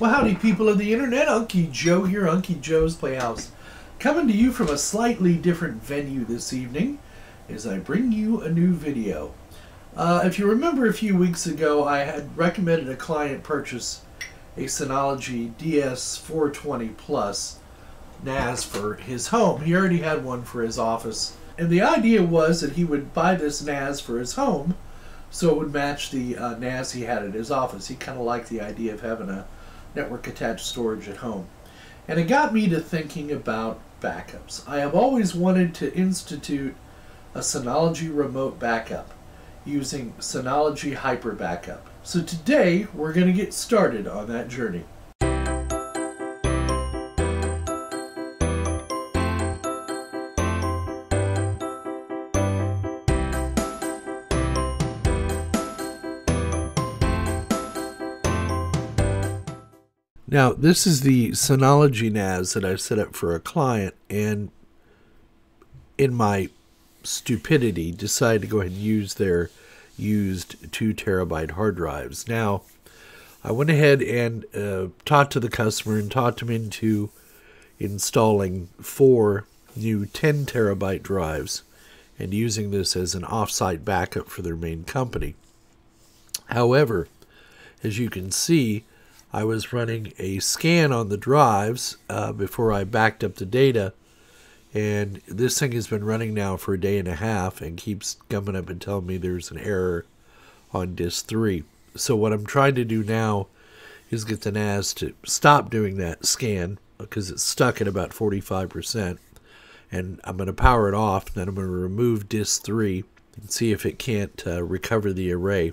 Well, howdy people of the internet, Unky Joe here, Unky Joe's Playhouse, coming to you from a slightly different venue this evening as I bring you a new video. If you remember a few weeks ago, I had recommended a client purchase a Synology DS-420 Plus NAS for his home. He already had one for his office, and the idea was that he would buy this NAS for his home so it would match the NAS he had at his office. He kind of liked the idea of having a network attached storage at home. And it got me to thinking about backups. I have always wanted to institute a Synology remote backup using Synology Hyper Backup. So today we're going to get started on that journey. Now, this is the Synology NAS that I've set up for a client, and in my stupidity decided to go ahead and use their used 2 terabyte hard drives. Now, I went ahead and talked to the customer and talked him into installing 4 new 10 terabyte drives and using this as an offsite backup for their main company. However, as you can see, I was running a scan on the drives before I backed up the data, and this thing has been running now for a day and a half and keeps coming up and telling me there's an error on disk 3. So what I'm trying to do now is get the NAS to stop doing that scan because it's stuck at about 45%, and I'm going to power it off, and then I'm going to remove disk 3 and see if it can't recover the array.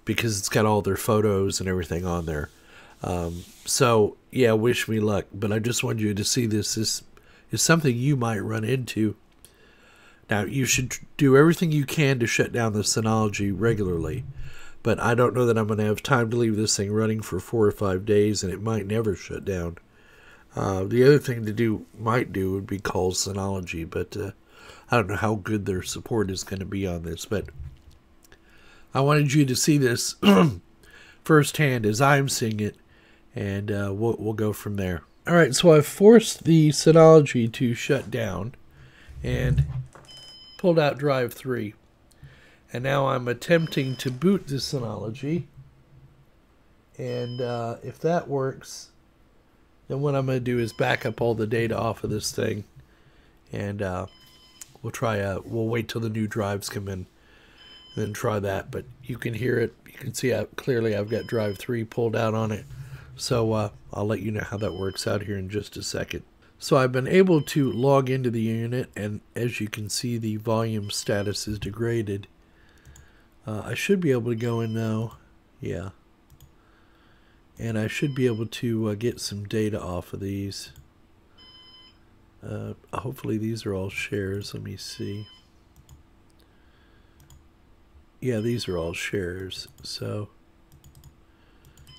Because it's got all their photos and everything on there. So, yeah, wish me luck. But I just wanted you to see this. This is something you might run into. Now, you should do everything you can to shut down the Synology regularly. But I don't know that I'm going to have time to leave this thing running for 4 or 5 days, and it might never shut down. The other thing to might do would be call Synology, but I don't know how good their support is going to be on this. But I wanted you to see this firsthand as I'm seeing it, and we'll go from there. All right, so I've forced the Synology to shut down and pulled out drive 3. And now I'm attempting to boot the Synology. And if that works, then what I'm going to do is back up all the data off of this thing. And we'll wait till the new drives come in. Then try that, but you can hear it. You can see how clearly I've got drive 3 pulled out on it. So I'll let you know how that works out here in just a second. So I've been able to log into the unit, and as you can see, the volume status is degraded. I should be able to go in now. Yeah. And I should be able to get some data off of these. Hopefully these are all shares. Let me see. Yeah, these are all shares. So,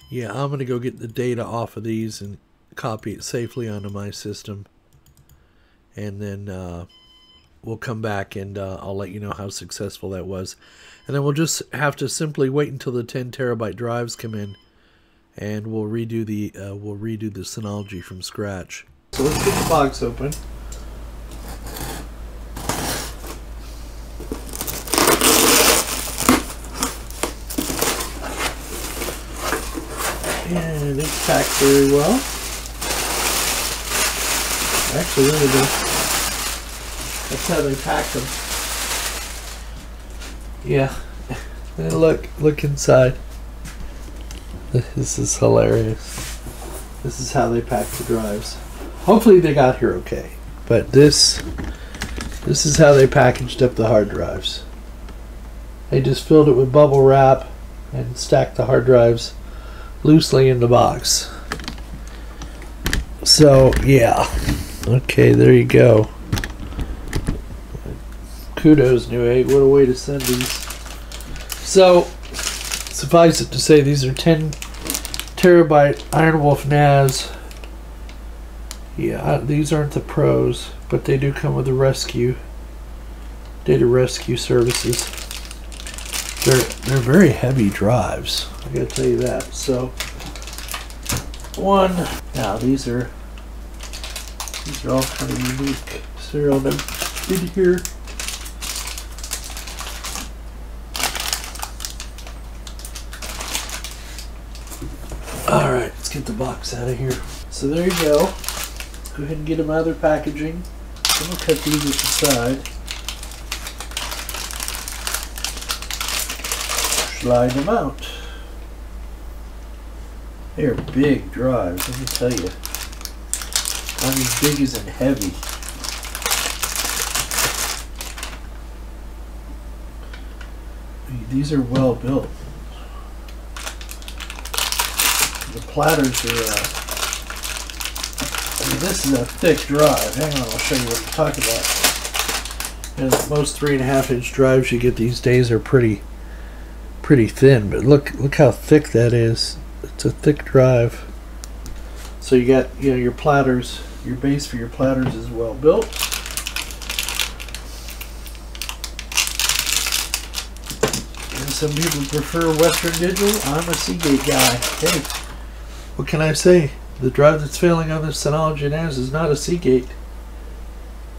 yeah, I'm going to go get the data off of these and copy it safely onto my system. And then we'll come back and I'll let you know how successful that was. And then we'll just have to simply wait until the 10 terabyte drives come in, and we'll redo the Synology from scratch. So let's get the box open. And it's packed very well. Actually, really good. That's how they pack them. Yeah. And look inside. This is hilarious. This is how they pack the drives. Hopefully they got here okay. But this is how they packaged up the hard drives. They just filled it with bubble wrap and stacked the hard drives loosely in the box. So yeah, okay, there you go. Kudos, New 8. What a way to send these. So suffice it to say, these are 10 terabyte Iron Wolf NAS. Yeah, these aren't the pros, but they do come with the data rescue services. They're very heavy drives, I gotta tell you that. So one. Now these are all kind of unique serial numbers in here. All right, let's get the box out of here. So there you go. Go ahead and get them out of their packaging. I'm gonna cut these at the side. Slide them out. They're big drives, let me tell you. I mean, big as in heavy. These are well built. The platters are, I mean, this is a thick drive. Hang on, I'll show you what I'm talking about. And most 3.5-inch drives you get these days are pretty thin, but look how thick that is. It's a thick drive. So you got, you know, your platters, your base for your platters is well built. And some people prefer Western Digital. I'm a Seagate guy. Hey, what can I say? The drive that's failing on this Synology NAS is not a Seagate.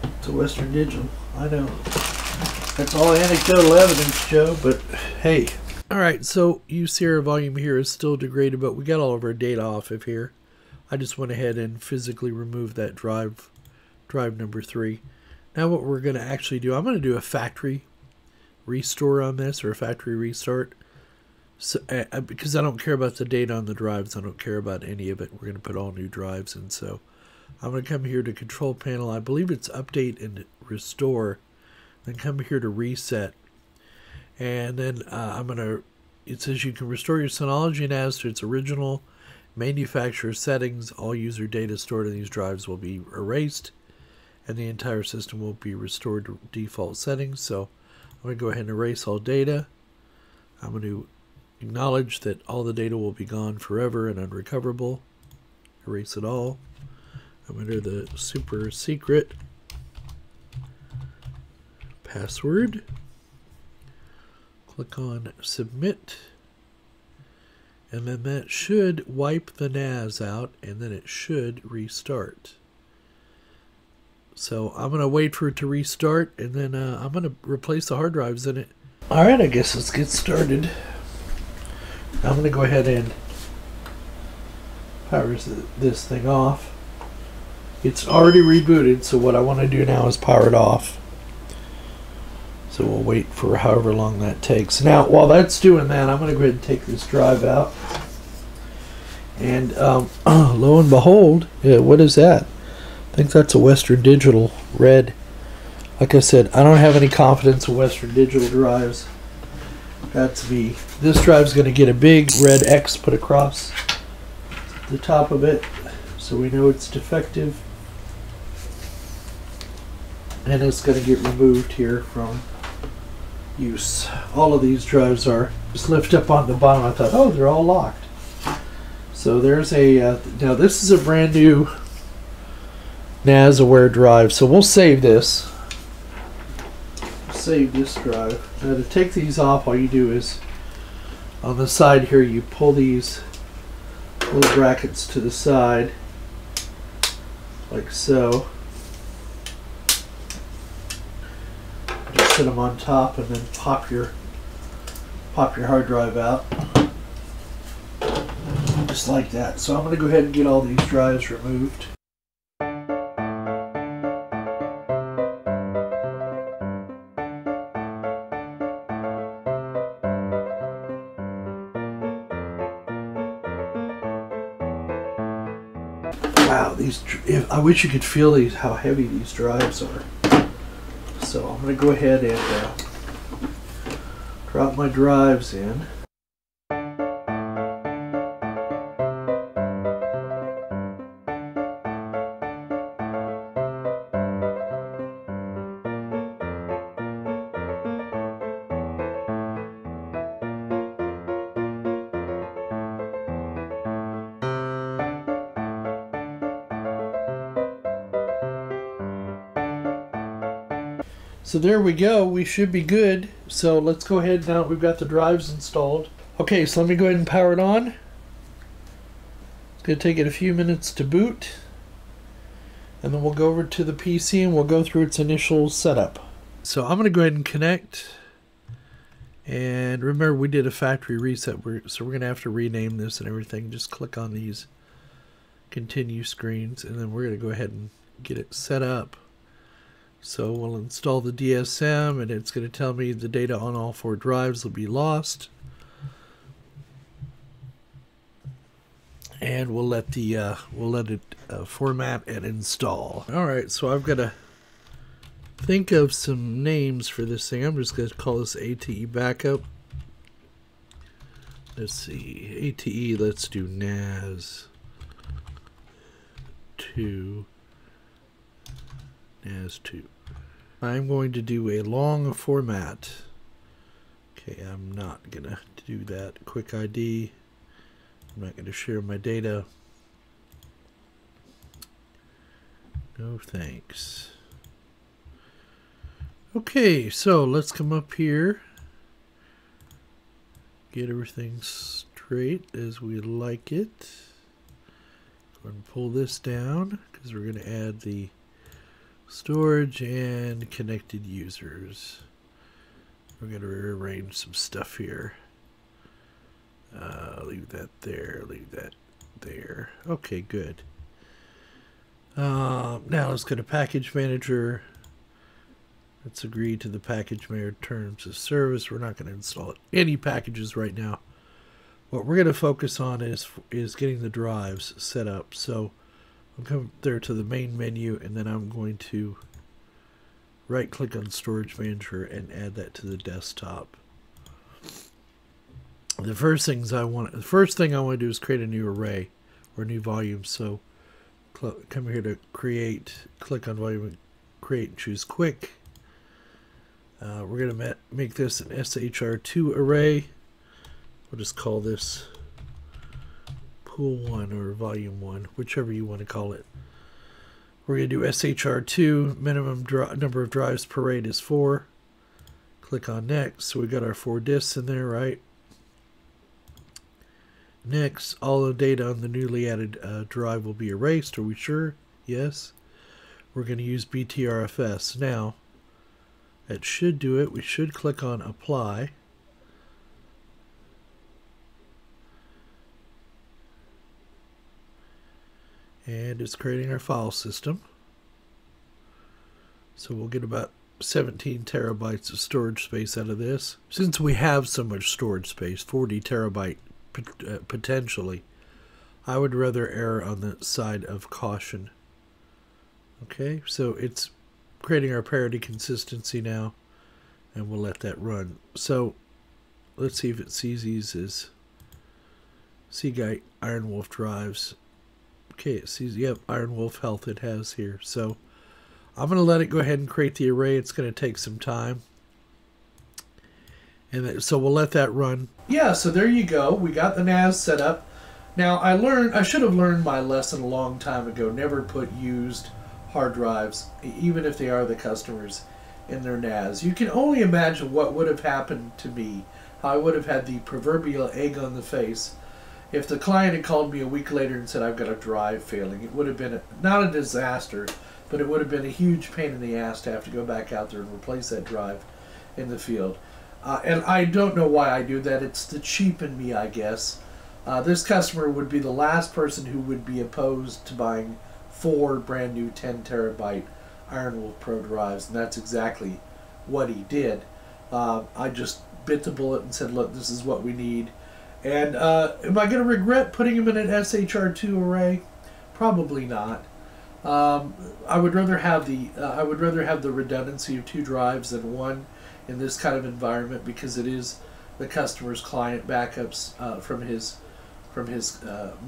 It's a Western Digital. I know. That's all anecdotal evidence, Joe, but hey. Alright, so you see our volume here is still degraded, but we got all of our data off of here. I just went ahead and physically removed that drive number 3. Now what we're going to actually do, I'm going to do a factory restore on this, or a factory restart. So, because I don't care about the data on the drives, I don't care about any of it. We're going to put all new drives in. So I'm going to come here to Control Panel. I believe it's Update and Restore. Then come here to Reset. And then it says you can restore your Synology NAS to its original manufacturer settings. All user data stored in these drives will be erased, and the entire system will be restored to default settings. So I'm going to go ahead and erase all data. I'm going to acknowledge that all the data will be gone forever and unrecoverable. Erase it all. I'm under the super secret password. Click on Submit, and then that should wipe the NAS out, and then it should restart. So I'm going to wait for it to restart, and then I'm going to replace the hard drives in it. Alright, I guess let's get started. I'm going to go ahead and power this thing off. It's already rebooted, so what I want to do now is power it off. So we'll wait for however long that takes. Now, while that's doing that, I'm going to go ahead and take this drive out. And lo and behold, what is that? I think that's a Western Digital red. Like I said, I don't have any confidence in Western Digital drives. That's me. This drive's going to get a big red X put across the top of it, so we know it's defective. And it's going to get removed here from use. All of these drives are. Just lift up on the bottom. I thought, oh, they're all locked. So there's a now this is a brand new NAS aware drive, so we'll save this. Save this drive. Now to take these off, all you do is on the side here you pull these little brackets to the side like so. Just set them on top and then pop your hard drive out. Just like that. So I'm going to go ahead and get all these drives removed. Wow, I wish you could feel how heavy these drives are. So I'm going to go ahead and drop my drives in. So there we go, we should be good. So let's go ahead now, we've got the drives installed. Okay, so let me go ahead and power it on. It's going to take it a few minutes to boot, and then we'll go over to the PC and we'll go through its initial setup. So I'm going to go ahead and connect. And remember, we did a factory reset, so we're going to have to rename this and everything. Just click on these continue screens, and then we're going to go ahead and get it set up. So we'll install the DSM, and it's going to tell me the data on all 4 drives will be lost. And we'll let it format and install. All right, so I've got to think of some names for this thing. I'm just going to call this ATE backup. Let's see, ATE, let's do NAS 2. NAS 2. I'm going to do a long format. Okay, I'm not going to do that. Quick ID. I'm not going to share my data. No thanks. Okay, so let's come up here, get everything straight as we like it. Go ahead and pull this down because we're going to add the storage and connected users. We're going to rearrange some stuff here. Leave that there, leave that there. Okay, good. Now let's go to Package Manager. Let's agree to the package manager terms of service. We're not going to install any packages right now. What we're going to focus on is getting the drives set up. So I'll come there to the main menu, and then I'm going to right click on Storage Manager and add that to the desktop. The first thing I want to do is create a new array or a new volume. So come here to create, click on volume, create, and choose quick. We're going to make this an SHR2 array. We'll just call this pool 1 or volume 1, whichever you want to call it. We're going to do SHR2. Minimum number of drives per RAID is 4. Click on next. So we got our 4 disks in there, right? Next, all the data on the newly added drive will be erased. Are we sure? Yes. We're going to use BTRFS. Now, that should do it. We should click on Apply. And it's creating our file system. So we'll get about 17 terabytes of storage space out of this. Since we have so much storage space, 40 terabyte potentially, I would rather err on the side of caution. Okay, so it's creating our parity consistency now, and we'll let that run. So let's see if it sees these as Seagate Iron Wolf drives. Okay, it sees, yep, Iron Wolf Health it has here. So I'm going to let it go ahead and create the array. It's going to take some time. And so we'll let that run. Yeah, so there you go. We got the NAS set up. Now I should have learned my lesson a long time ago. Never put used hard drives, even if they are the customers, in their NAS. You can only imagine what would have happened to me. How I would have had the proverbial egg on the face if the client had called me a week later and said, I've got a drive failing. It would have been not a disaster, but it would have been a huge pain in the ass to have to go back out there and replace that drive in the field. And I don't know why I do that. It's the cheap in me, I guess. This customer would be the last person who would be opposed to buying 4 brand new 10 terabyte Iron Wolf Pro drives, and that's exactly what he did. I just bit the bullet and said, look, this is what we need. And am I going to regret putting him in an SHR2 array? Probably not. I would rather have the redundancy of 2 drives than 1 in this kind of environment, because it is the customer's client backups from his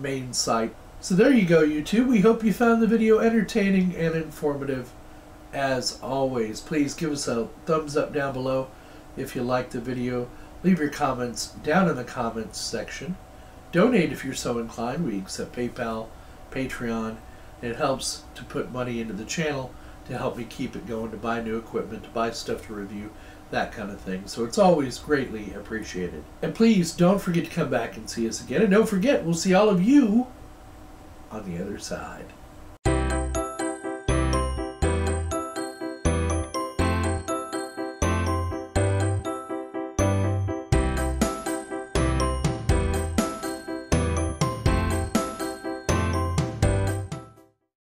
main site. So there you go, YouTube. We hope you found the video entertaining and informative as always. Please give us a thumbs up down below if you liked the video. Leave your comments down in the comments section. Donate if you're so inclined. We accept PayPal, Patreon. It helps to put money into the channel to help me keep it going, to buy new equipment, to buy stuff to review, that kind of thing. So it's always greatly appreciated. And please don't forget to come back and see us again. And don't forget, we'll see all of you on the other side.